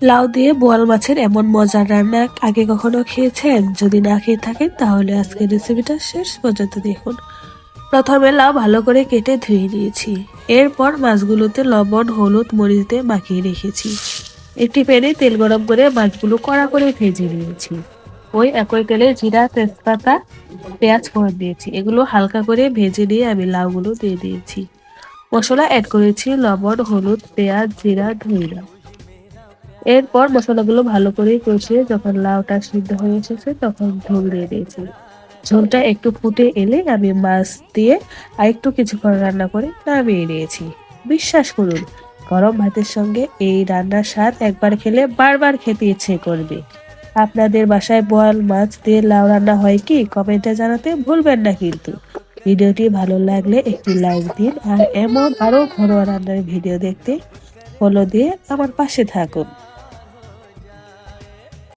লাউ দিয়ে বোয়াল মাছের এমন মজার রান্না আগে কখনো খেয়েছেন? যদি না খেয়ে থাকেন তাহলে আজকের রেসিপিটা শেষ পর্যন্ত দেখুন। প্রথমে লাউ ভালো করে কেটে ধুয়ে নিয়েছি। এরপর মাছগুলোতে লবণ, হলুদ, মরিচ দিয়ে মাখিয়ে রেখেছি। একটি প্যানে তেল গরম করে মাছগুলো কড়া করে ভেজে নিয়েছি। ওই একই তেলে জিরা, তেজপাতা, পেঁয়াজ ফোড়ন দিয়েছি। এগুলো হালকা করে ভেজে নিয়ে আমি লাউগুলো দিয়ে দিয়েছি। মশলা অ্যাড করেছি লবণ, হলুদ, পেঁয়াজ, জিরা, ধনিয়া। এরপর মশলাগুলো ভালো করে কষিয়ে যখন লাউটা সিদ্ধ হয়ে এসেছে তখন ঝোল দিয়ে দিয়েছি। ঝোলটা একটু ফুটে এলে আমি মাছ দিয়ে আরেকটু কিছুক্ষণ রান্না করে নামিয়ে নিয়েছি। বিশ্বাস করুন, গরম ভাতের সঙ্গে এই রান্নার স্বাদ একবার খেলে বারবার খেতে ইচ্ছে করবে। আপনাদের বাসায় বোয়াল মাছ দিয়ে লাউ রান্না হয় কি? কমেন্টে জানাতে ভুলবেন না কিন্তু। ভিডিওটি ভালো লাগলে একটি লাইক দিন, আর এমন আরো ঘরোয়া রান্নার ভিডিও দেখতে ফলো দিয়ে আমার পাশে থাকুন।